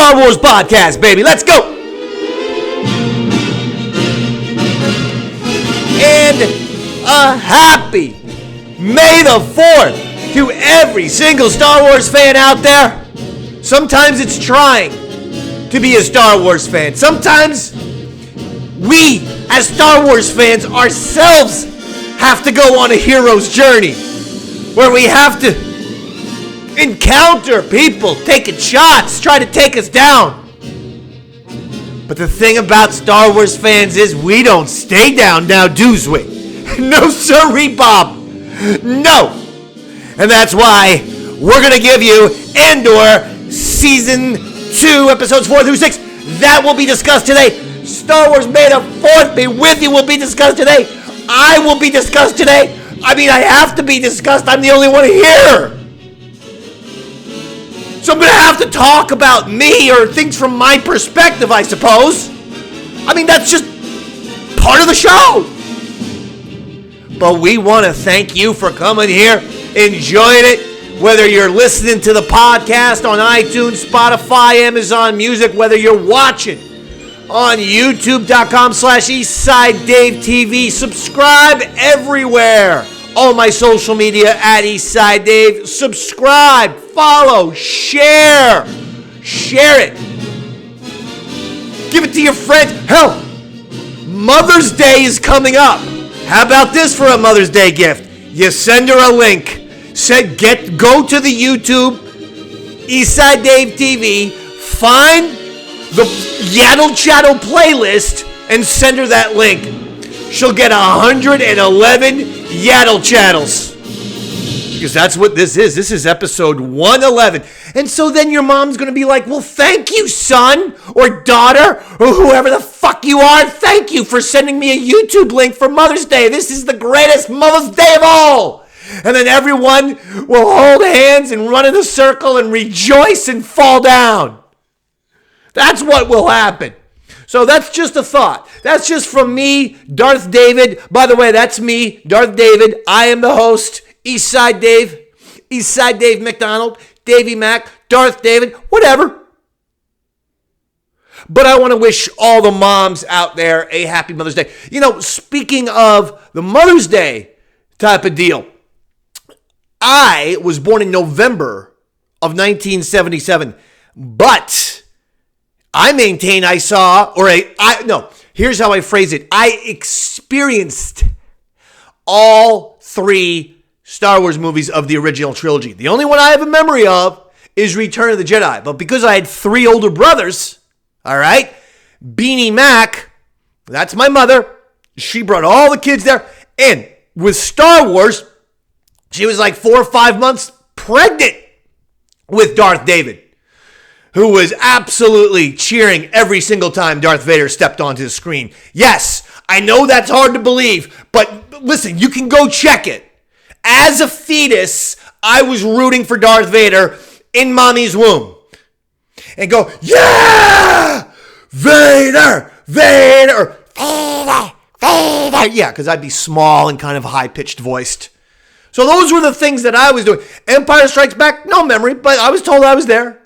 Star Wars podcast, baby. Let's go. And a happy May the 4th to every single Star Wars fan out there. Sometimes it's trying to be a Star Wars fan. Sometimes we, as Star Wars fans ourselves, have to go on a hero's journey where we have to encounter people taking shots, try to take us down. But the thing about Star Wars fans is we don't stay down now, do we? No sirree, Bob. No. And that's why we're going to give you Andor Season 2, Episodes 4 through 6. That will be discussed today. Star Wars May the 4th be with you will be discussed today. I will be discussed today. I mean, I have to be discussed. I'm the only one here. So I'm going to have to talk about me or things from my perspective, I suppose. I mean, that's just part of the show. But we want to thank you for coming here, enjoying it, whether you're listening to the podcast on iTunes, Spotify, Amazon Music, whether you're watching on youtube.com/EastsideDaveTV. Subscribe everywhere. All my social media at EastsideDave. Subscribe, follow, share. Share it. Give it to your friends. Hell, Mother's Day is coming up. How about this for a Mother's Day gift? You send her a link. Go to the YouTube, EastsideDave TV, find the Yaddle Chattle playlist, and send her that link. She'll get 111 Yaddle Chattles. Because that's what this is. This is episode 111. And so then your mom's going to be like, well, thank you, son or daughter or whoever the fuck you are. Thank you for sending me a YouTube link for Mother's Day. This is the greatest Mother's Day of all. And then everyone will hold hands and run in a circle and rejoice and fall down. That's what will happen. So that's just a thought. That's just from me, Darth David. By the way, that's me, Darth David. I am the host, Eastside Dave, Eastside Dave McDonald, Davey Mac, Darth David, whatever. But I want to wish all the moms out there a happy Mother's Day. You know, speaking of the Mother's Day type of deal, I was born in November of 1977, but I maintain here's how I phrase it. I experienced all 3 Star Wars movies of the original trilogy. The only one I have a memory of is Return of the Jedi. But because I had 3 older brothers, all right, Beanie Mac, that's my mother. She brought all the kids there. And with Star Wars, she was like 4 or 5 months pregnant with Darth David, who was absolutely cheering every single time Darth Vader stepped onto the screen. Yes, I know that's hard to believe, but listen, you can go check it. As a fetus, I was rooting for Darth Vader in mommy's womb. And go, yeah! Vader! Vader! Vader! Vader! Yeah, because I'd be small and kind of high-pitched voiced. So those were the things that I was doing. Empire Strikes Back, no memory, but I was told I was there.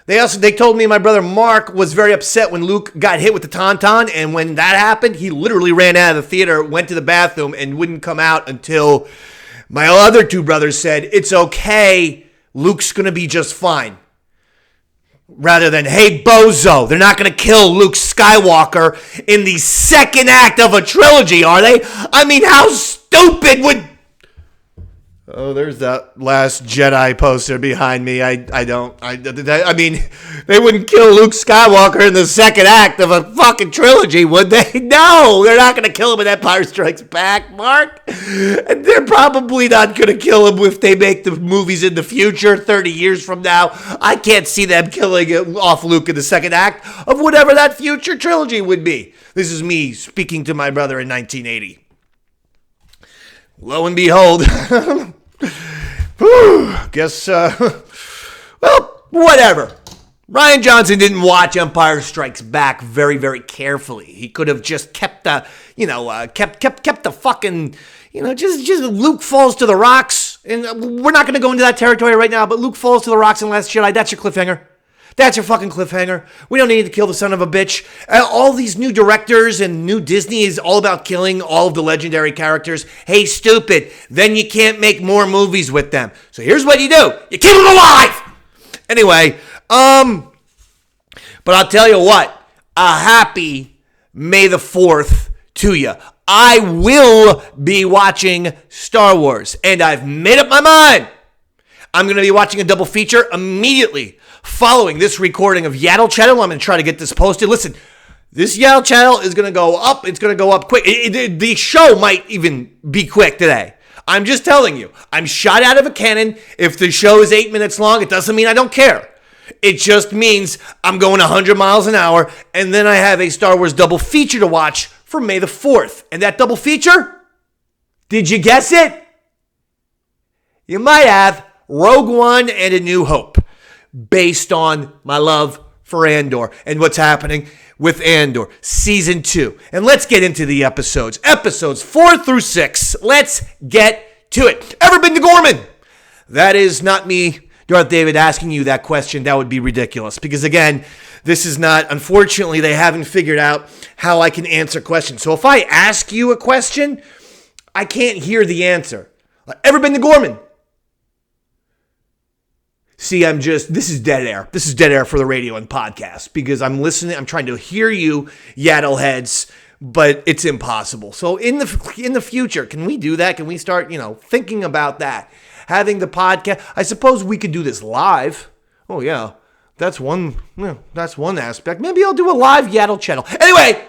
They told me my brother Mark was very upset when Luke got hit with the tauntaun, and when that happened, he literally ran out of the theater, went to the bathroom, and wouldn't come out until my other 2 brothers said, it's okay, Luke's going to be just fine. Rather than, hey, bozo, they're not going to kill Luke Skywalker in the second act of a trilogy, are they? I mean, how stupid would... Oh, there's that Last Jedi poster behind me. I mean, they wouldn't kill Luke Skywalker in the second act of a fucking trilogy, would they? No, they're not going to kill him in Empire Strikes Back, Mark. And they're probably not going to kill him if they make the movies in the future, 30 years from now. I can't see them killing off Luke in the second act of whatever that future trilogy would be. This is me speaking to my brother in 1980. Lo and behold, well, whatever. Rian Johnson didn't watch Empire Strikes Back very, very carefully. He could have just kept the, kept the fucking, just Luke falls to the rocks. And we're not going to go into that territory right now, but Luke falls to the rocks in Last Jedi. That's your cliffhanger. That's your fucking cliffhanger. We don't need to kill the son of a bitch. All these new directors and new Disney is all about killing all of the legendary characters. Hey, stupid. Then you can't make more movies with them. So here's what you do. You keep them alive. Anyway, but I'll tell you what. A happy May the 4th to you. I will be watching Star Wars. And I've made up my mind. I'm going to be watching a double feature immediately following this recording of Yaddle Chattle. I'm going to try to get this posted. Listen, this Yaddle Chattle is going to go up. It's going to go up quick. The show might even be quick today. I'm just telling you. I'm shot out of a cannon. If the show is 8 minutes long, it doesn't mean I don't care. It just means I'm going 100 miles an hour, and then I have a Star Wars double feature to watch for May the 4th. And that double feature, did you guess it? You might have. Rogue One and A New Hope, based on my love for Andor and what's happening with Andor Season 2. And let's get into the episodes. Episodes 4 through 6. Let's get to it. Ever been to Gorman? That is not me, Darth David, asking you that question. That would be ridiculous. Because again, this is not, unfortunately, they haven't figured out how I can answer questions. So if I ask you a question, I can't hear the answer. Ever been to Gorman? See, this is dead air. This is dead air for the radio and podcast because I'm listening. I'm trying to hear you, Yaddle heads, but it's impossible. So in the future, can we do that? Can we start, thinking about that? Having the podcast. I suppose we could do this live. Oh, yeah. That's one aspect. Maybe I'll do a live Yaddle Chattle. Anyway,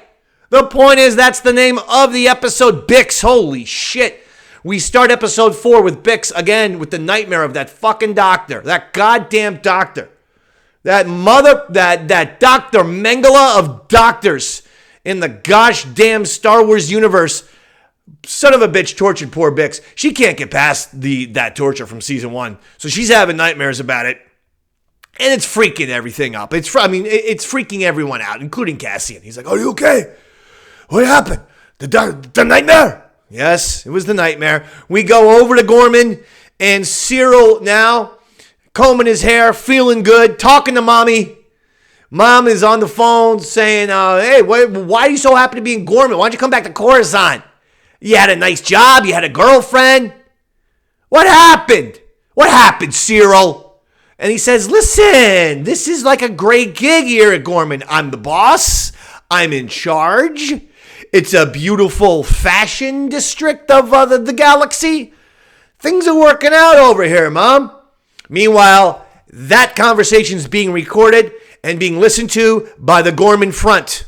the point is that's the name of the episode, Bix. Holy shit. We start episode 4 with Bix again with the nightmare of that fucking doctor. That goddamn doctor. That Dr. Mengele of doctors in the gosh damn Star Wars universe. Son of a bitch tortured poor Bix. She can't get past that torture from season 1. So she's having nightmares about it. And it's freaking everything up. It's freaking everyone out, including Cassian. He's like, "Are you okay? What happened? The nightmare?" Yes, it was the nightmare. We go over to Gorman, and Cyril now combing his hair, feeling good, talking to Mommy. Mom is on the phone saying, "Hey, why are you so happy to be in Gorman? Why don't you come back to Coruscant? You had a nice job. You had a girlfriend. What happened? What happened, Cyril?" And he says, "Listen, this is like a great gig here at Gorman. I'm the boss. I'm in charge. It's a beautiful fashion district of the galaxy. Things are working out over here, Mom." Meanwhile, that conversation is being recorded and being listened to by the Gorman Front,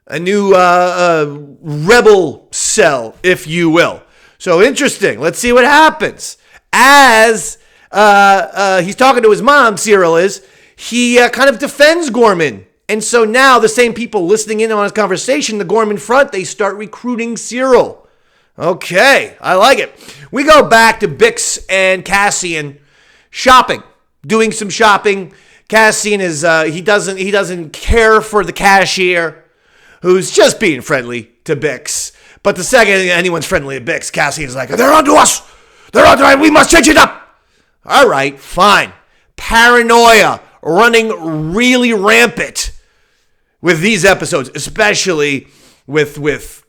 a new rebel cell, if you will. So interesting. Let's see what happens. As he's talking to his mom, Cyril is, he kind of defends Gorman. And so now the same people listening in on his conversation, the Gorman Front, they start recruiting Cyril. Okay, I like it. We go back to Bix and Cassian shopping, doing some shopping. Cassian is he doesn't care for the cashier, who's just being friendly to Bix. But the second anyone's friendly to Bix, Cassian's like, "They're onto us. They're onto us. We must change it up." All right, fine. Paranoia running really rampant with these episodes, especially with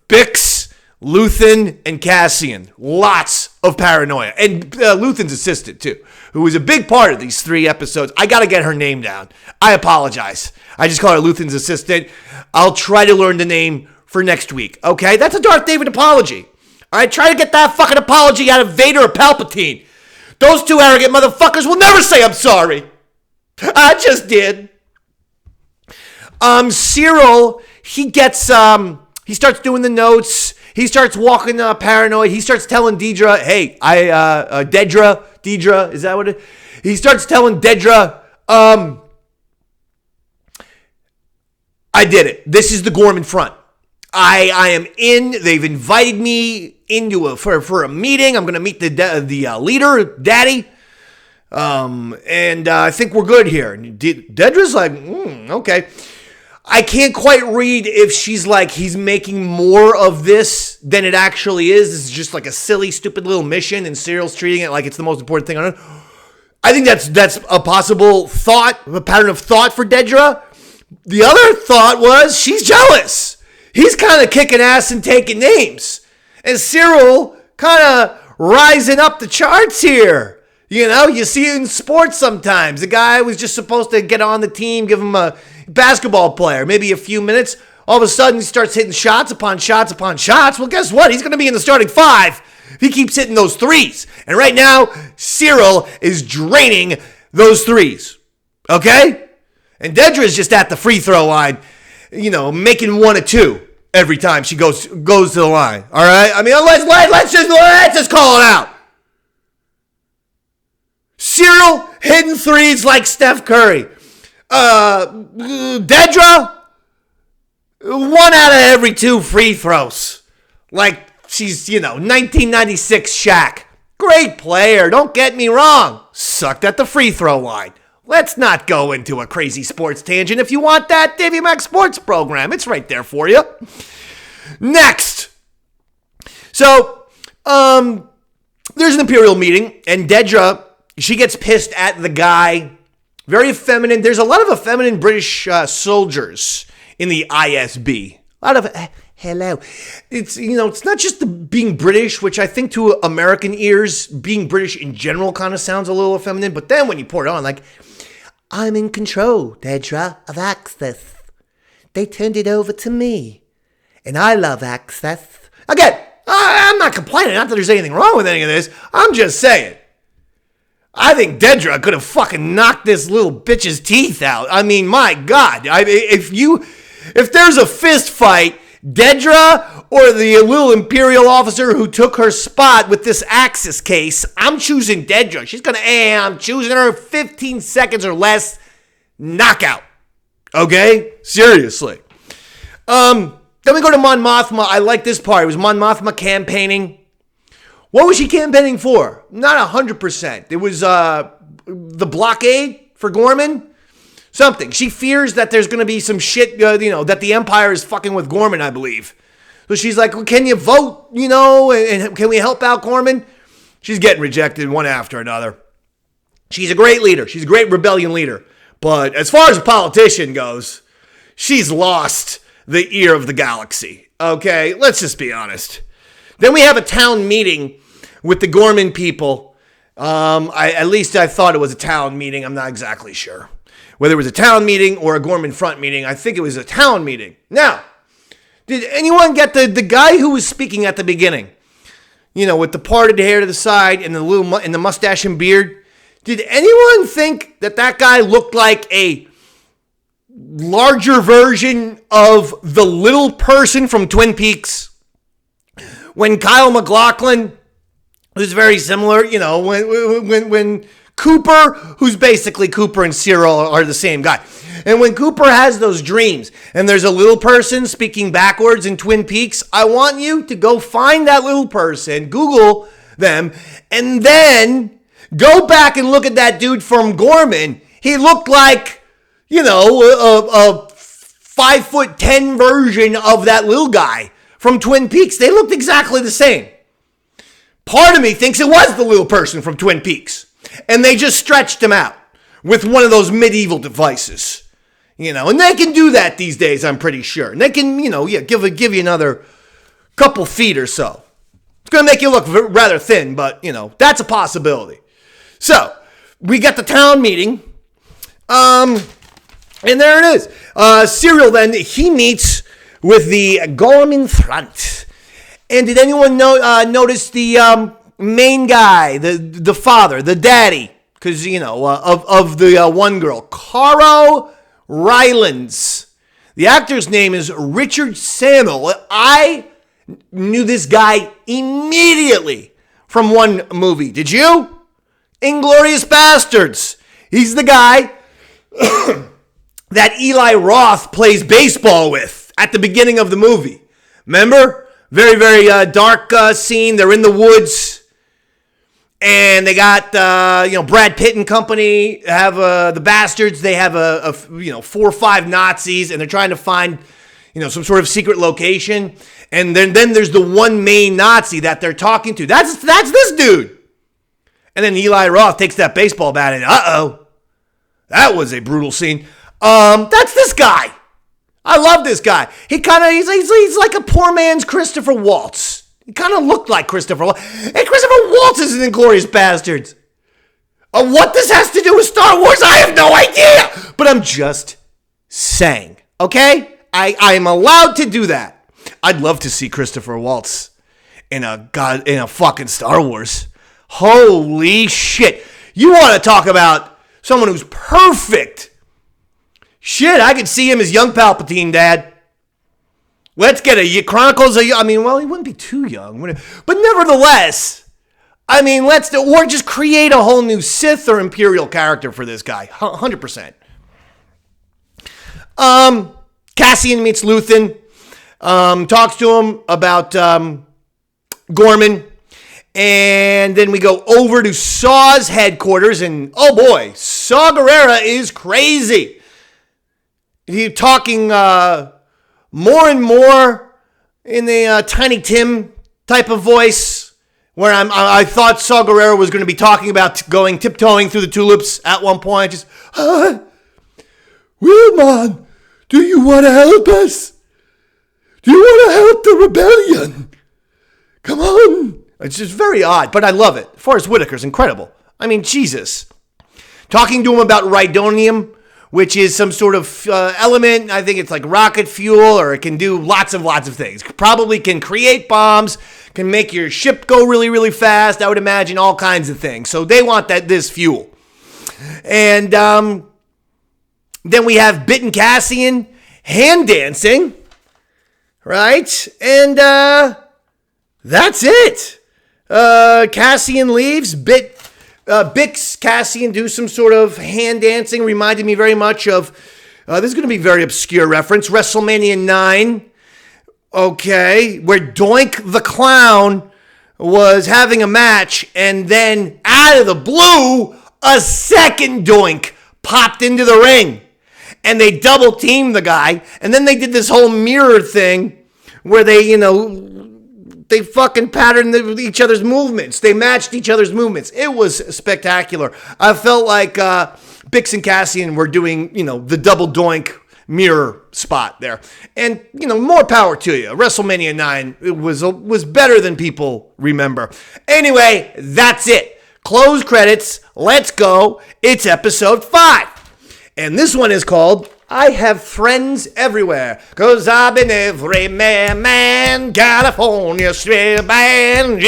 Bix, Luthen, and Cassian. Lots of paranoia. And Luthen's assistant, too, who was a big part of these 3 episodes. I got to get her name down. I apologize. I just call her Luthen's assistant. I'll try to learn the name for next week, okay? That's a Darth David apology. All right, try to get that fucking apology out of Vader or Palpatine. Those 2 arrogant motherfuckers will never say I'm sorry. I just did. Cyril, he gets, he starts doing the notes. He starts walking paranoid. He starts telling Deidre, "Hey, Deidre, is that what it is?" He starts telling Deidre, "I did it. This is the Gorman Front. I am in. They've invited me into for a meeting. I'm going to meet the leader, Daddy. And I think we're good here." And Deidre's like, "Okay." I can't quite read if she's like, he's making more of this than it actually is. This is just like a silly, stupid little mission, and Cyril's treating it like it's the most important thing on earth. I think that's a possible thought, a pattern of thought for Dedra. The other thought was she's jealous. He's kind of kicking ass and taking names. And Cyril kind of rising up the charts here. You know, you see it in sports sometimes. The guy was just supposed to get on the team, give him a basketball player, maybe a few minutes. All of a sudden, he starts hitting shots upon shots upon shots. Well, guess what? He's going to be in the starting five if he keeps hitting those threes. And right now, Cyril is draining those threes. Okay? And Dedra is just at the free throw line, you know, making 1 or 2 every time she goes to the line. All right? I mean, let's just call it out. Cyril hitting threes like Steph Curry. Dedra, 1 out of every 2 free throws. Like she's, 1996 Shaq. Great player, don't get me wrong. Sucked at the free throw line. Let's not go into a crazy sports tangent. If you want that, Davey Mac Sports program, it's right there for you. Next. So, there's an Imperial meeting, and Dedra, she gets pissed at the guy. Very effeminate. There's a lot of effeminate British soldiers in the ISB. A lot of hello. It's it's not just the being British, which I think to American ears, being British in general kind of sounds a little effeminate. But then when you pour it on, like, I'm in control, Dedra, of Access. They turned it over to me, and I love Access. Again, I'm not complaining. Not that there's anything wrong with any of this. I'm just saying. I think Dedra could have fucking knocked this little bitch's teeth out. I mean, my God. If there's a fist fight, Dedra or the little Imperial officer who took her spot with this Axis case, I'm choosing Dedra. I'm choosing her 15 seconds or less. Knockout. Okay? Seriously. Then we go to Mon Mothma. I like this part. It was Mon Mothma campaigning. What was she campaigning for? Not 100%. It was the blockade for Gorman. Something. She fears that there's going to be some shit, that the Empire is fucking with Gorman, I believe. So she's like, well, can you vote, and can we help out Gorman? She's getting rejected one after another. She's a great leader. She's a great rebellion leader. But as far as a politician goes, she's lost the ear of the galaxy. Okay? Let's just be honest. Then we have a town meeting with the Gorman people. At least I thought it was a town meeting. I'm not exactly sure. Whether it was a town meeting or a Gorman front meeting, I think it was a town meeting. Now, did anyone get the guy who was speaking at the beginning? With the parted hair to the side and the mustache and beard. Did anyone think that guy looked like a larger version of the little person from Twin Peaks? When Kyle MacLachlan, who's very similar, when Cooper, who's basically Cooper and Cyril are the same guy. And when Cooper has those dreams and there's a little person speaking backwards in Twin Peaks, I want you to go find that little person, Google them, and then go back and look at that dude from Gorman. He looked like, a 5'10" version of that little guy from Twin Peaks. They looked exactly the same. Part of me thinks it was the little person from Twin Peaks. And they just stretched him out with one of those medieval devices. And they can do that these days, I'm pretty sure. And they can, give you another couple feet or so. It's going to make you look rather thin, but, that's a possibility. So, we got the town meeting. And there it is. Cyril then, he meets with the Gorman front. And did anyone notice the main guy, the father, the daddy? Because, of the one girl, Caro Rylands. The actor's name is Richard Samuel. I knew this guy immediately from one movie. Did you? Inglourious Bastards. He's the guy that Eli Roth plays baseball with at the beginning of the movie. Remember? Very, very dark scene. They're in the woods. And they got, Brad Pitt and company have the bastards. They have 4 or 5 Nazis, and they're trying to find, some sort of secret location. And then there's the one main Nazi that they're talking to. That's this dude. And then Eli Roth takes that baseball bat and that was a brutal scene. That's this guy. I love this guy. He's like a poor man's Christopher Waltz. He kind of looked like Christopher Waltz. And Christopher Waltz is in Inglourious Bastards. What this has to do with Star Wars, I have no idea. But I'm just saying, okay? I am allowed to do that. I'd love to see Christopher Waltz in a fucking Star Wars. Holy shit. You want to talk about someone who's perfect. Shit, I could see him as young Palpatine, Dad. Let's get Chronicles of... he wouldn't be too young. But nevertheless, or just create a whole new Sith or Imperial character for this guy. 100%. Cassian meets Luthen. Talks to him about Gorman. And then we go over to Saw's headquarters. And, oh boy, Saw Gerrera is crazy. He's talking more and more in the Tiny Tim type of voice, where I thought Saw Gerrera was going to be talking about tiptoeing through the tulips at one point. Just, Wilmon, do you want to help us? Do you want to help the rebellion? Come on. It's just very odd, but I love it. Forrest Whitaker's incredible. Jesus. Talking to him about Rhydonium, which is some sort of element. I think it's like rocket fuel, or it can do lots of things. Probably can create bombs, can make your ship go really, really fast. I would imagine all kinds of things. So they want this fuel. And then we have Bit and Cassian hand dancing, right? And that's it. Cassian leaves. Bix, Cassian do some sort of hand dancing. Reminded me very much of, this is going to be a very obscure reference, WrestleMania 9. Okay, where Doink the Clown was having a match, and then out of the blue, a second Doink popped into the ring. And they double teamed the guy, and then they did this whole mirror thing where they fucking patterned each other's movements. They matched each other's movements. It was spectacular. I felt like Bix and Cassian were doing, the double Doink mirror spot there. And, more power to you. WrestleMania 9 was better than people remember. Anyway, that's it. Close credits. Let's go. It's episode 5. And this one is called I Have Friends Everywhere, 'cause I've been every man, California strip band,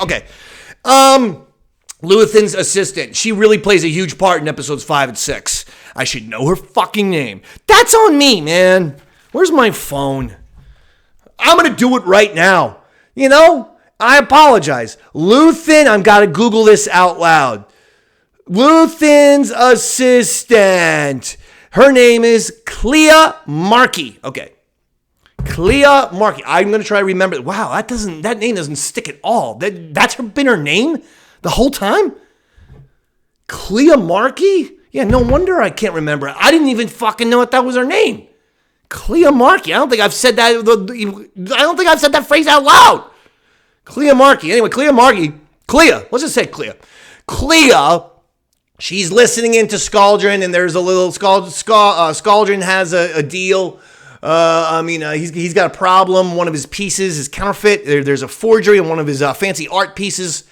okay. Luthen's assistant. She really plays a huge part in episodes 5 and 6. I should know her fucking name. That's on me, man. Where's my phone? I'm going to do it right now. I apologize. Luthen, I've got to Google this out loud. Luthen's assistant. Her name is Clea Markey. Okay. Clea Markey. I'm going to try to remember. Wow, that name doesn't stick at all. That's been her name the whole time? Clea Markey? Yeah, no wonder I can't remember. I didn't even fucking know that was her name. Clea Markey. I don't think I've said that phrase out loud. Clea Markey. Anyway, Clea Markey. Clea. Let's just say Clea. Clea. She's listening into Skaldrin, and there's a little Skaldrin has a deal. He's got a problem. One of his pieces is counterfeit. There's a forgery on one of his fancy art pieces,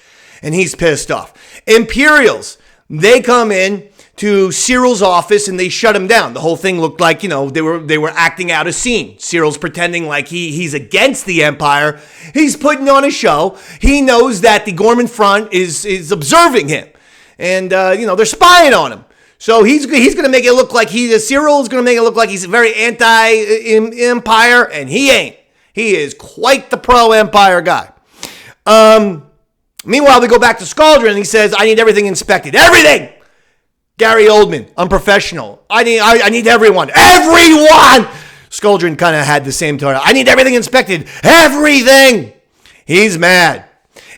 and he's pissed off. Imperials, they come in to Cyril's office, and they shut him down. The whole thing looked like, they were acting out a scene. Cyril's pretending like he's against the Empire. He's putting on a show. He knows that the Gorman Front is observing him. And, they're spying on him. So he's going to make it look like Cyril is going to make it look like he's very anti-Empire, and he ain't. He is quite the pro-Empire guy. Meanwhile, we go back to Skaldrin, and he says, I need everything inspected. Everything! Gary Oldman, unprofessional. I need everyone. Everyone! Skaldrin kind of had the same tone. I need everything inspected. Everything! He's mad.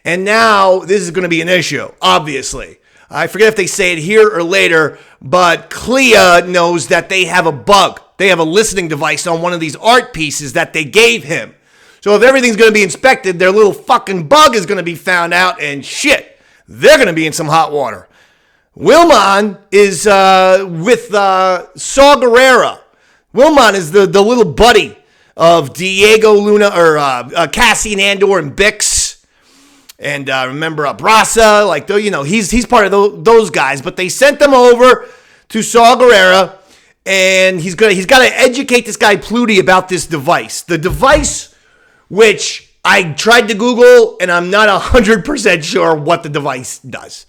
And now this is going to be an issue, obviously. I forget if they say it here or later, but Clea knows that they have a bug. They have a listening device on one of these art pieces that they gave him. So if everything's going to be inspected, their little fucking bug is going to be found out, and shit, they're going to be in some hot water. Wilmon is with Saw Gerrera. Wilmon is the little buddy of Diego Luna, or Cassian Andor and Bix. And remember Brasa, like, he's part of those guys. But they sent them over to Saw Gerrera, and he's got to educate this guy Pluty about this device. The device, which I tried to Google, and I'm not 100% sure what the device does.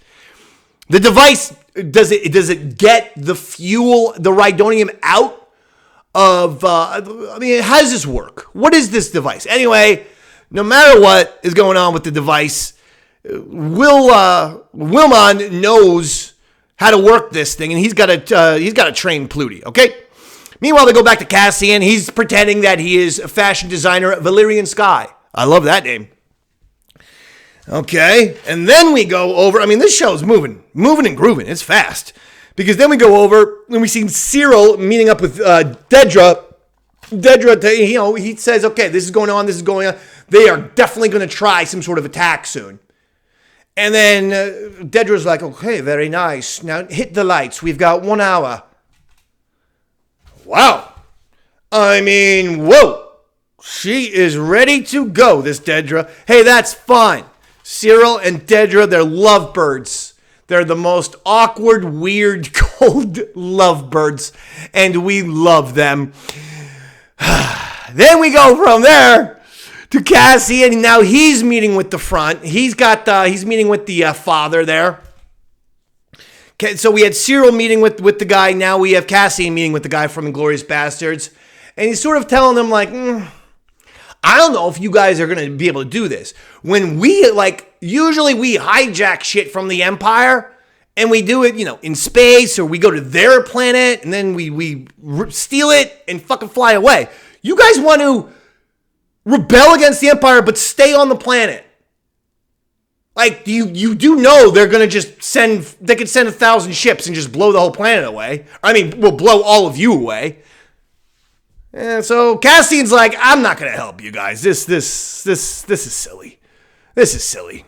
The device, does it get the fuel, the Rhydonium out of, how does this work? What is this device? Anyway, no matter what is going on with the device, Wilmon knows how to work this thing, and he's got to train Pluty, okay? Meanwhile, they go back to Cassian. He's pretending that he is a fashion designer at Valyrian Sky. I love that name. Okay, and then we go over, this show's moving and grooving. It's fast. Because then we go over, and we see Cyril meeting up with Dedra. Dedra, he says, okay, this is going on. They are definitely going to try some sort of attack soon. And then Dedra's like, okay, very nice. Now hit the lights. We've got 1 hour. Wow. Whoa. She is ready to go, this Dedra. Hey, that's fine. Cyril and Dedra, they're lovebirds. They're the most awkward, weird, cold lovebirds, and we love them. Then we go from there to Cassian, and now he's meeting with the front. He's meeting with the father there. Okay, so we had Cyril meeting with the guy. Now we have Cassian meeting with the guy from Inglourious Bastards, and he's sort of telling them like, I don't know if you guys are going to be able to do this. When usually we hijack shit from the Empire, and we do it, in space, or we go to their planet, and then we steal it and fucking fly away. You guys want to rebel against the Empire, but stay on the planet. Like, you do know they're going to they could send 1,000 ships and just blow the whole planet away. We'll blow all of you away. And so Cassian's like, I'm not going to help you guys. This is silly. This is silly.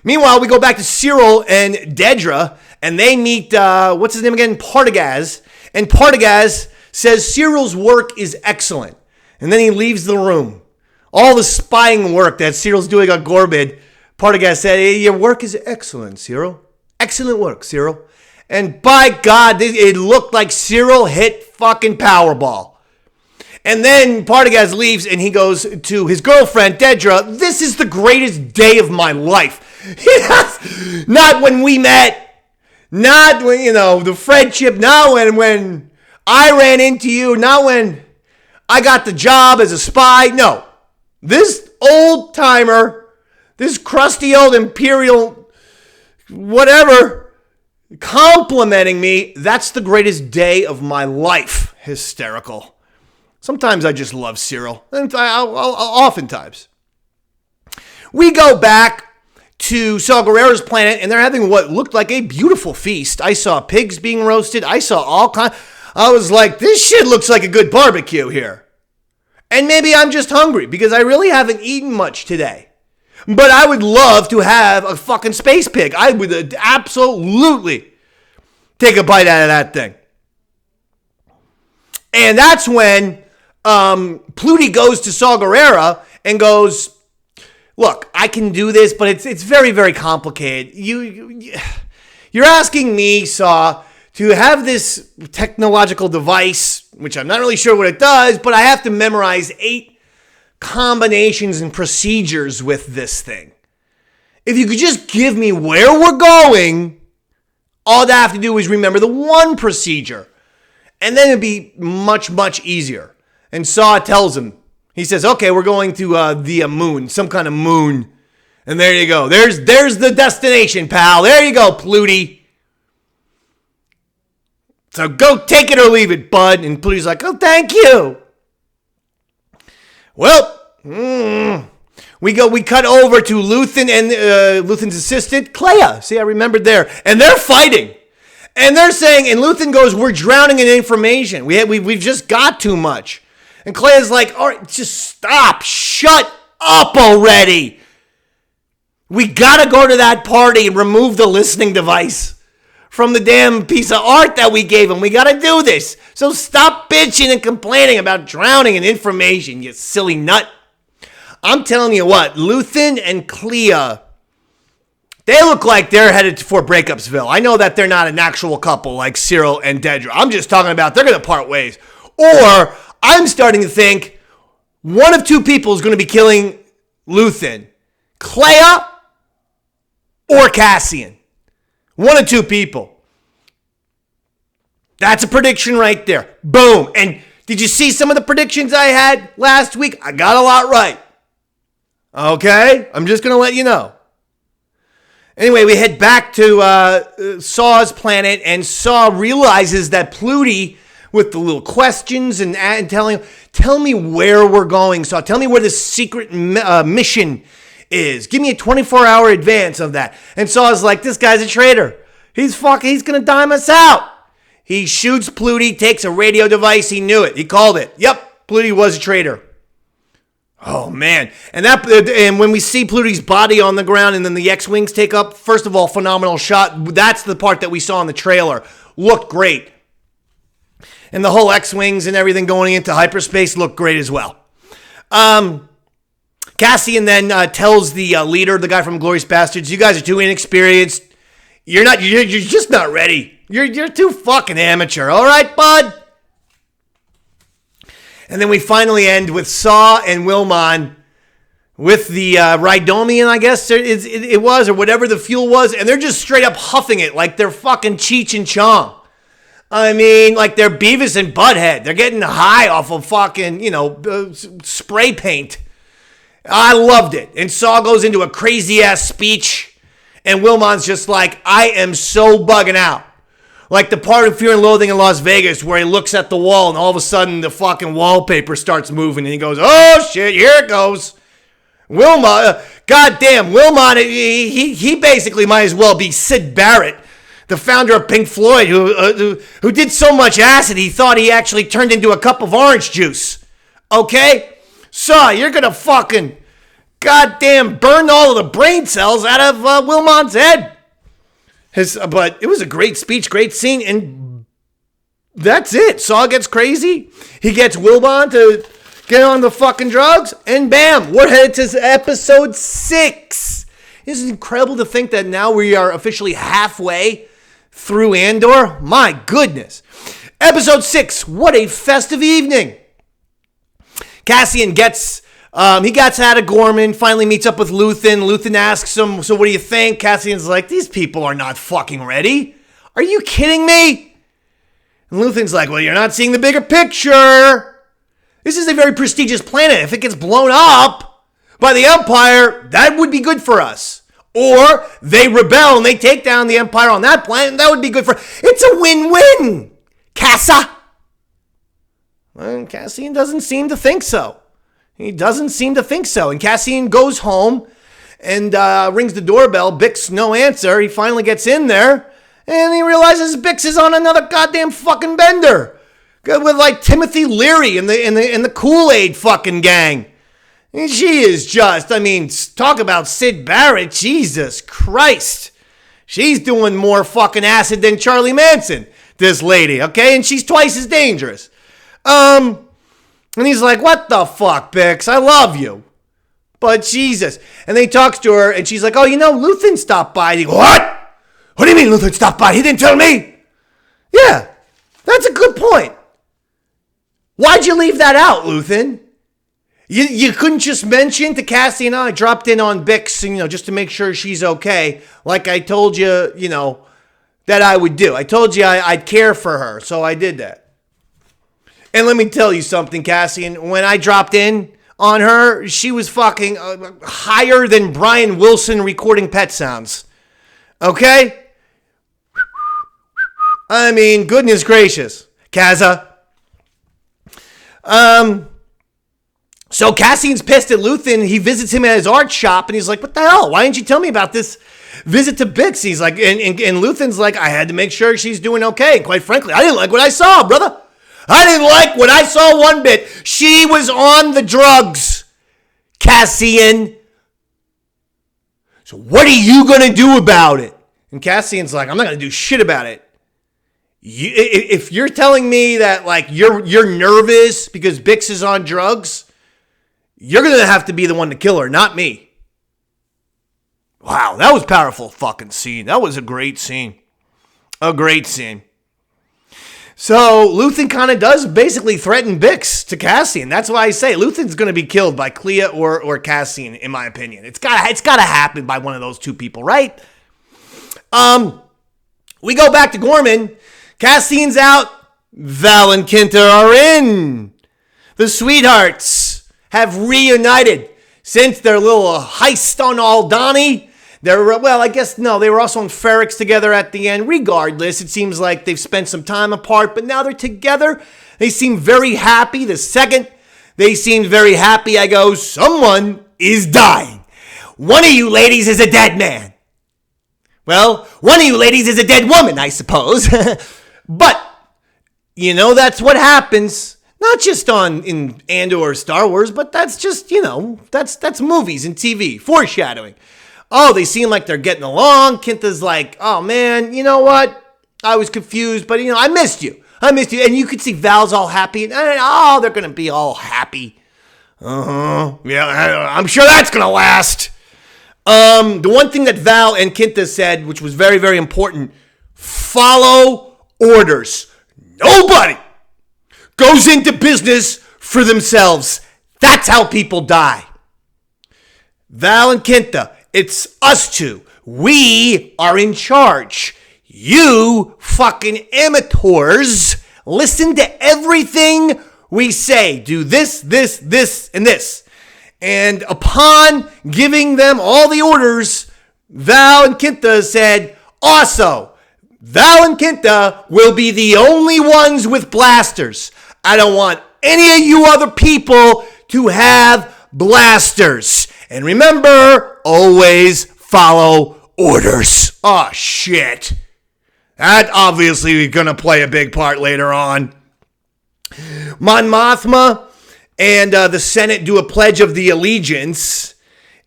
Meanwhile, we go back to Cyril and Dedra, and they meet, what's his name again? Partagaz. And Partagaz says Cyril's work is excellent. And then he leaves the room. All the spying work that Cyril's doing on Gorbid, Partagaz said, hey, your work is excellent, Cyril. Excellent work, Cyril. And by God, it looked like Cyril hit fucking Powerball. And then Partagaz leaves, and he goes to his girlfriend, Dedra. This is the greatest day of my life. Not when we met. Not when, the friendship. Not when I ran into you. Not when I got the job as a spy. No. This old timer, this crusty old imperial whatever, complimenting me, that's the greatest day of my life. Hysterical. Sometimes I just love Cyril. And oftentimes. We go back to Saw Gerrera's planet, and they're having what looked like a beautiful feast. I saw pigs being roasted. I saw all kinds. I was like, this shit looks like a good barbecue here. And maybe I'm just hungry because I really haven't eaten much today. But I would love to have a fucking space pig. I would absolutely take a bite out of that thing. And that's when Pluty goes to Saw Gerrera and goes, look, I can do this, but it's very, very complicated. You're asking me, Saw, to have this technological device, which I'm not really sure what it does, but I have to memorize 8 combinations and procedures with this thing. If you could just give me where we're going, all I have to do is remember the one procedure. And then it'd be much, much easier. And Saw tells him, he says, okay, we're going to the moon, some kind of moon. And there you go. There's the destination, pal. There you go, Pluty. So go take it or leave it, bud. And Pluty's like, oh, thank you. Well, we cut over to Luthen and Luthen's assistant, Clea. See, I remembered there. And they're fighting. And they're saying, and Luthen goes, we're drowning in information. We've just got too much. And Clea's like, all right, just stop. Shut up already. We gotta go to that party and remove the listening device from the damn piece of art that we gave him. We gotta do this. So stop bitching and complaining about drowning in information, you silly nut. I'm telling you what, Luthen and Clea, they look like they're headed for Breakupsville. I know that they're not an actual couple like Cyril and Dedra. I'm just talking about they're gonna part ways. Or I'm starting to think one of two people is gonna be killing Luthen. Clea or Cassian. One of two people. That's a prediction right there. Boom. And did you see some of the predictions I had last week? I got a lot right. Okay? I'm just going to let you know. Anyway, we head back to Saw's planet, and Saw realizes that Pluty, with the little questions and telling him, tell me where we're going, Saw. Tell me where this secret mission is. Give me a 24-hour advance of that. And Saw's like, this guy's a traitor. He's gonna dime us out. He shoots Pluty, takes a radio device. He knew it. He called it. Yep, Pluty was a traitor. Oh, man. And when we see Pluty's body on the ground and then the X-Wings take up, first of all, phenomenal shot. That's the part that we saw in the trailer. Looked great. And the whole X-Wings and everything going into hyperspace looked great as well. Cassian then tells the leader, the guy from Glorious Bastards, you guys are too inexperienced. You're just not ready. You're too fucking amateur. All right, bud? And then we finally end with Saw and Wilmon with the Rydomian, I guess it was, or whatever the fuel was, and they're just straight up huffing it like they're fucking Cheech and Chong. I mean, like they're Beavis and Butthead. They're getting high off of fucking, spray paint. I loved it. And Saw goes into a crazy-ass speech, and Wilmon's just like, I am so bugging out. Like the part of Fear and Loathing in Las Vegas where he looks at the wall, and all of a sudden the fucking wallpaper starts moving, and he goes, oh, shit, here it goes. Goddamn, Wilmon, he basically might as well be Syd Barrett, the founder of Pink Floyd, who did so much acid he thought he actually turned into a cup of orange juice. Okay? Saw, you're gonna fucking goddamn burn all of the brain cells out of Wilmon's head. But it was a great speech, great scene, and that's it. Saw gets crazy. He gets Wilmon to get on the fucking drugs, and bam, we're headed to episode 6. This is incredible to think that now we are officially halfway through Andor. My goodness. Episode 6, what a festive evening. Cassian gets out of Gorman, finally meets up with Luthen. Luthen asks him, so what do you think? Cassian's like, these people are not fucking ready. Are you kidding me? And Luthen's like, well, you're not seeing the bigger picture. This is a very prestigious planet. If it gets blown up by the Empire, that would be good for us. Or they rebel and they take down the Empire on that planet, and that would be good for... It's a win-win, Cassa. Well, Cassian doesn't seem to think so. He doesn't seem to think so. And Cassian goes home and rings the doorbell. Bix, no answer. He finally gets in there, and he realizes Bix is on another goddamn fucking bender. With like Timothy Leary and the Kool-Aid fucking gang. And she is just, talk about Syd Barrett. Jesus Christ. She's doing more fucking acid than Charlie Manson, this lady, okay? And she's twice as dangerous. And he's like, what the fuck, Bix? I love you. But Jesus. And then he talks to her, and she's like, oh, Luthen stopped by. And he goes, what? What do you mean Luthen stopped by? He didn't tell me. Yeah, that's a good point. Why'd you leave that out, Luthen? You couldn't just mention to Cassie and I dropped in on Bix, just to make sure she's okay. Like I told you, that I would do. I told you I'd care for her, so I did that. And let me tell you something, Cassian. When I dropped in on her, she was fucking higher than Brian Wilson recording Pet Sounds. Okay? Goodness gracious. Kazza. So Cassian's pissed at Luthen. He visits him at his art shop, and he's like, what the hell? Why didn't you tell me about this visit to Bix? He's like, and Luthen's like, I had to make sure she's doing okay. And quite frankly, I didn't like what I saw, brother. I didn't like what I saw one bit. She was on the drugs, Cassian. So what are you going to do about it? And Cassian's like, I'm not going to do shit about it. If you're telling me that like you're nervous because Bix is on drugs, you're going to have to be the one to kill her, not me. Wow, that was a powerful fucking scene. That was a great scene. A great scene. So Luthen kind of does basically threaten Bix to Cassian. That's why I say Luthen's going to be killed by Clea or Cassian, in my opinion. It's got to happen by one of those two people, right? We go back to Gorman. Cassian's out. Val and Kinta are in. The sweethearts have reunited since their little heist on Aldhani. I guess, no, they were also on Ferrix together at the end. Regardless, it seems like they've spent some time apart, but now they're together. They seem very happy. The second they seemed very happy, I go, someone is dying. One of you ladies is a dead man. Well, one of you ladies is a dead woman, I suppose. But, that's what happens. Not just in Andor or Star Wars, but that's just, that's movies and TV. Foreshadowing. Oh, they seem like they're getting along. Kinta's like, oh, man, you know what? I was confused, but, I missed you. And you could see Val's all happy. And, they're going to be all happy. Yeah, I'm sure that's going to last. The one thing that Val and Kinta said, which was very, very important, follow orders. Nobody goes into business for themselves. That's how people die. Val and Kinta, it's us two. We are in charge. You fucking amateurs listen to everything we say. Do this, and this. And upon giving them all the orders, Val and Kinta said, also, Val and Kinta will be the only ones with blasters. I don't want any of you other people to have blasters. And remember, always follow orders. Oh, shit. That obviously is going to play a big part later on. Mon Mothma and the Senate do a pledge of the allegiance.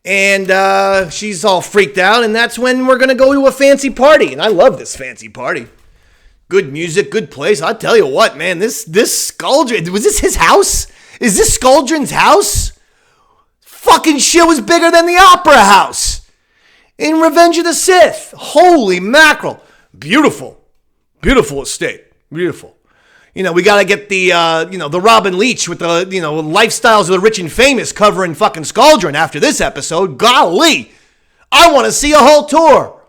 And she's all freaked out. And that's when we're going to go to a fancy party. And I love this fancy party. Good music, good place. I'll tell you what, man. This Skuldrin, was this his house? Is this Skuldrin's house? Fucking shit was bigger than the Opera House in Revenge of the Sith. Holy mackerel. Beautiful. Beautiful estate. Beautiful. We got to get the Robin Leach with the, lifestyles of the rich and famous covering fucking Skuldrin after this episode. Golly. I want to see a whole tour.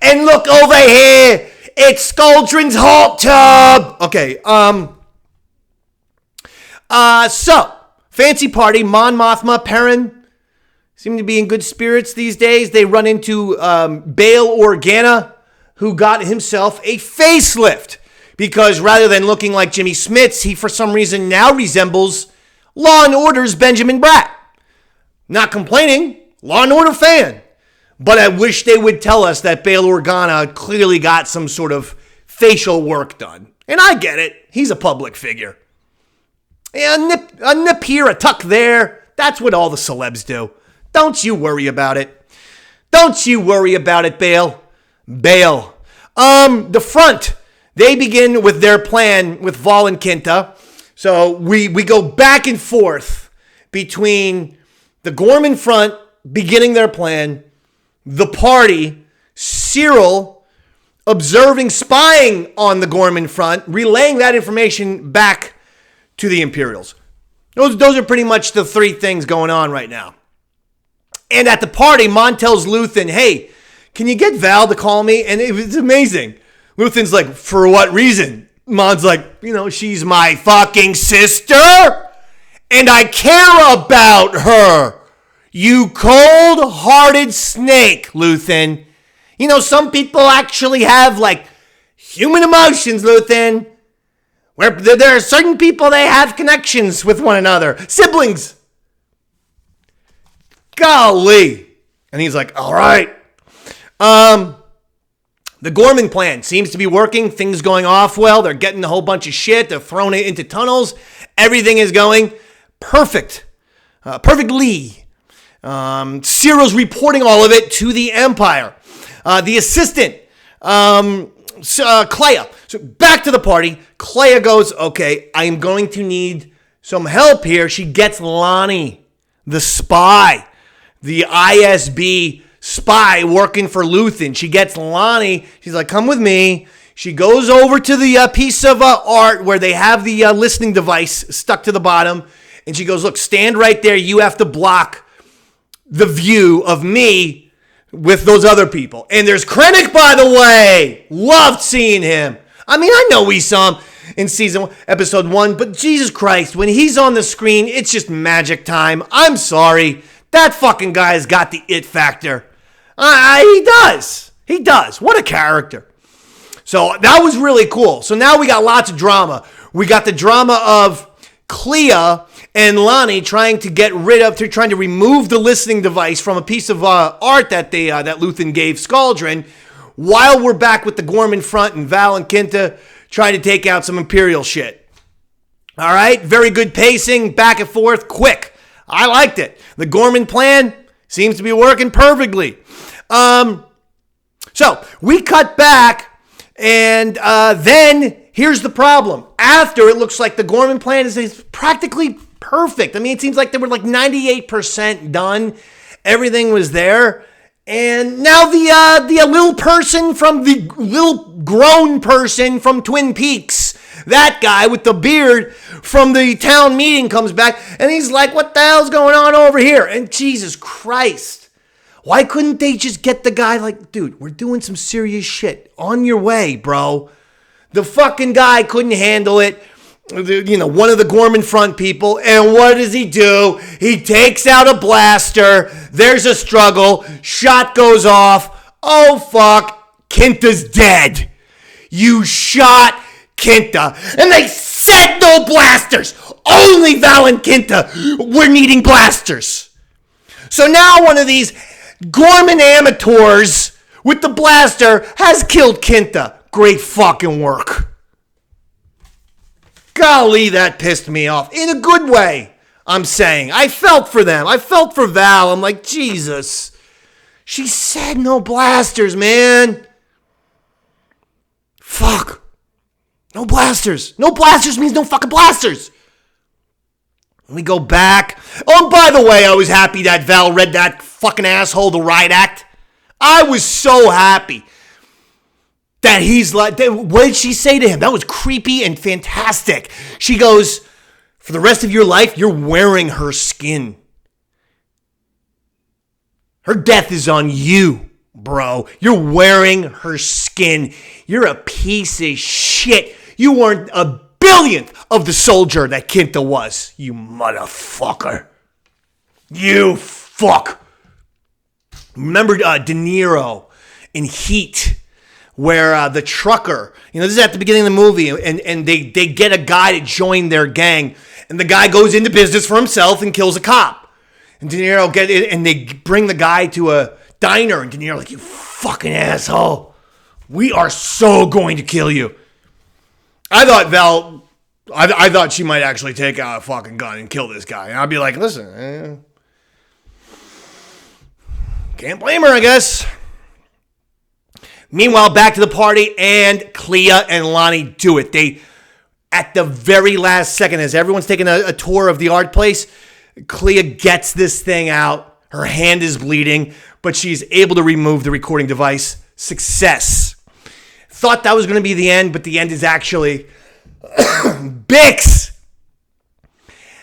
And look over here. It's Skuldrin's hot tub. Okay. So, fancy party. Mon Mothma, Perrin seem to be in good spirits these days. They run into Bail Organa, who got himself a facelift. Because rather than looking like Jimmy Smits, he for some reason now resembles Law & Order's Benjamin Bratt. Not complaining, Law & Order fan. But I wish they would tell us that Bail Organa clearly got some sort of facial work done. And I get it, he's a public figure. A nip here, a tuck there, that's what all the celebs do. Don't you worry about it. Don't you worry about it, Bail. Bail. The front. They begin with their plan with Val and Kinta. So we go back and forth between the Gorman front beginning their plan, the party, Cyril observing, spying on the Gorman front, relaying that information back to the Imperials. Those are pretty much the three things going on right now. And at the party, Mon tells Luthen, hey, can you get Val to call me? And it was amazing. Luthen's like, for what reason? Mon's like, she's my fucking sister, and I care about her. You cold-hearted snake, Luthen. Some people actually have, human emotions, Luthen. Where there are certain people, they have connections with one another. Siblings. Golly. And he's like, all right. The Gorman plan seems to be working. Things going off well. They're getting a whole bunch of shit. They're throwing it into tunnels. Everything is going perfect. Perfectly. Cyril's reporting all of it to the Empire. The assistant, Clea. So back to the party. Clea goes, okay, I am going to need some help here. She gets Lonnie, the spy, the ISB spy working for Luthen. She gets Lonnie. She's like, come with me. She goes over to the piece of art where they have the listening device stuck to the bottom. And she goes, look, stand right there. You have to block the view of me with those other people. And there's Krennic, by the way. Loved seeing him. I mean, I know we saw him in season 1, episode 1, but Jesus Christ, when he's on the screen, it's just magic time. I'm sorry. That fucking guy's got the it factor. He does. He does. What a character. So that was really cool. So now we got lots of drama. We got the drama of Clea and Lonnie trying to remove the listening device from a piece of art that that Luthen gave Skaldrin, while we're back with the Gorman front and Val and Kinta trying to take out some Imperial shit. All right, very good pacing, back and forth, quick. I liked it. The Gorman plan seems to be working perfectly. So we cut back, and then here's the problem. After, it looks like the Gorman plan is practically perfect. I mean, it seems like they were like 98% done. Everything was there. And now the little person from the little grown person from Twin Peaks, that guy with the beard from the town meeting comes back, and he's like, what the hell's going on over here? And Jesus Christ, why couldn't they just get the guy like, dude, we're doing some serious shit. On your way, bro. The fucking guy couldn't handle it. One of the Gorman front people. And what does he do? He takes out a blaster. There's a struggle. Shot goes off. Oh, fuck. Kinta's dead. You shot Kinta. And they said no blasters. Only Val and Kinta were needing blasters. So now one of these Gorman amateurs with the blaster has killed Kinta. Great fucking work. Golly, that pissed me off. In a good way, I'm saying. I felt for them. I felt for Val. I'm like, Jesus. She said no blasters, man. Fuck. No blasters. No blasters means no fucking blasters. We go back. Oh, by the way, I was happy that Val read that fucking asshole the riot act. I was so happy. That he's like, what did she say to him? That was creepy and fantastic. She goes, for the rest of your life, you're wearing her skin. Her death is on you, bro. You're wearing her skin. You're a piece of shit. You weren't a billionth of the soldier that Kinta was. You motherfucker. You fuck. Remember De Niro in Heat? Where the trucker, this is at the beginning of the movie, and they get a guy to join their gang, and the guy goes into business for himself and kills a cop. And De Niro and they bring the guy to a diner, and De Niro like, you fucking asshole, we are so going to kill you. I thought she might actually take out a fucking gun and kill this guy, and I'd be like, listen, can't blame her, I guess. Meanwhile, back to the party, and Clea and Lonnie do it. They, at the very last second, as everyone's taking a tour of the art place, Clea gets this thing out. Her hand is bleeding, but she's able to remove the recording device. Success. Thought that was going to be the end, but the end is actually Bix.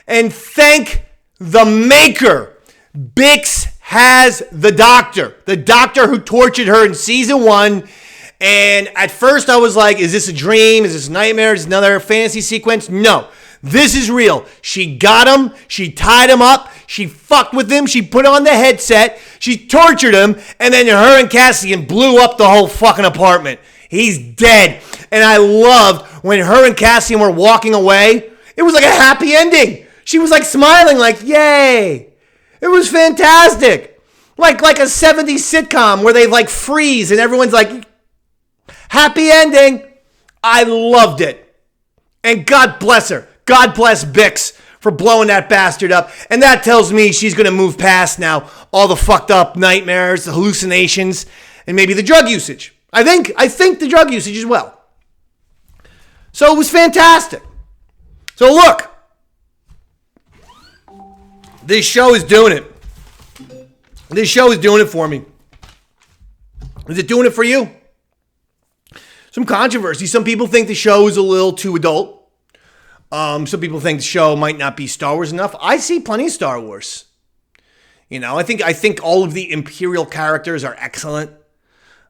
And thank the maker. Bix has the doctor who tortured her in season 1. And at first I was like, is this a dream? Is this a nightmare? Is this another fantasy sequence? No, this is real. She got him. She tied him up. She fucked with him. She put on the headset. She tortured him. And then her and Cassian blew up the whole fucking apartment. He's dead. And I loved when her and Cassian were walking away. It was like a happy ending. She was like smiling like, yay. It was fantastic. Like a 70s sitcom where they like freeze and everyone's like, Happy ending. I loved it. And God bless her. God bless Bix for blowing that bastard up. And that tells me she's going to move past now all the fucked up nightmares, the hallucinations, and maybe the drug usage. I think the drug usage as well. So it was fantastic. So look, this show is doing it. This show is doing it for me. Is it doing it for you? Some controversy. Some people think the show is a little too adult. Some people think the show might not be Star Wars enough. I see plenty of Star Wars. You know, I think all of the Imperial characters are excellent.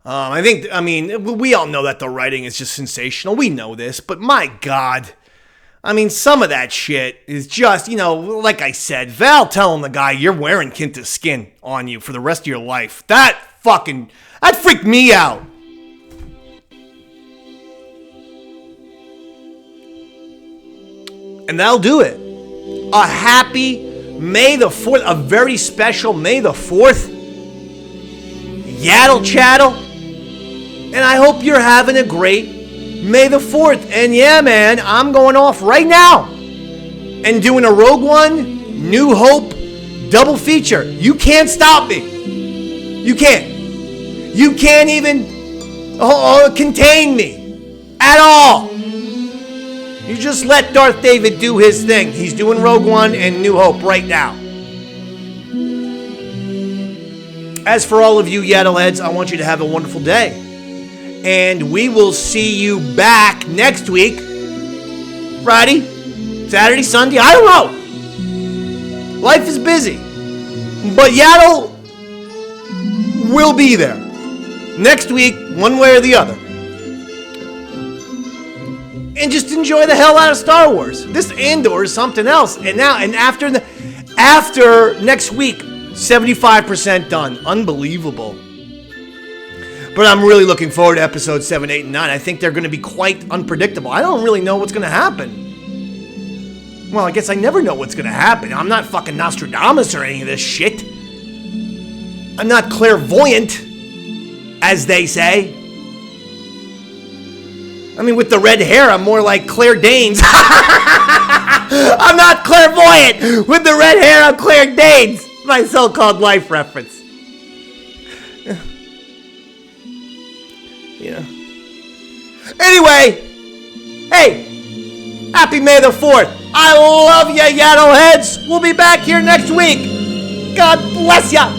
We all know that the writing is just sensational. We know this, but my God. I mean, some of that shit is just, you know, like I said, Val telling the guy, you're wearing Kinta's skin on you for the rest of your life. That freaked me out. And that'll do it. A happy May the 4th, a very special May the 4th. Yaddle Chattle. And I hope you're having a great May the 4th. And yeah, man, I'm going off right now and doing a Rogue One, New Hope double feature. You can't stop me. You can't. You can't even contain me at all. You just let Darth David do his thing. He's doing Rogue One and New Hope right now. As for all of you Yaddle heads, I want you to have a wonderful day. And we will see you back next week. Friday, Saturday, Sunday, I don't know. Life is busy. But Yaddle will be there. Next week, one way or the other. And just enjoy the hell out of Star Wars. This Andor is something else. And after next week, 75% done. Unbelievable. But I'm really looking forward to episodes 7, 8, and 9. I think they're going to be quite unpredictable. I don't really know what's going to happen. Well, I guess I never know what's going to happen. I'm not fucking Nostradamus or any of this shit. I'm not clairvoyant, as they say. I mean, with the red hair, I'm more like Claire Danes. I'm not clairvoyant. With the red hair, I'm Claire Danes. My so-called life reference. Yeah. Anyway, hey, happy May the 4th. I love ya, Yaddle heads. We'll be back here next week. God bless ya.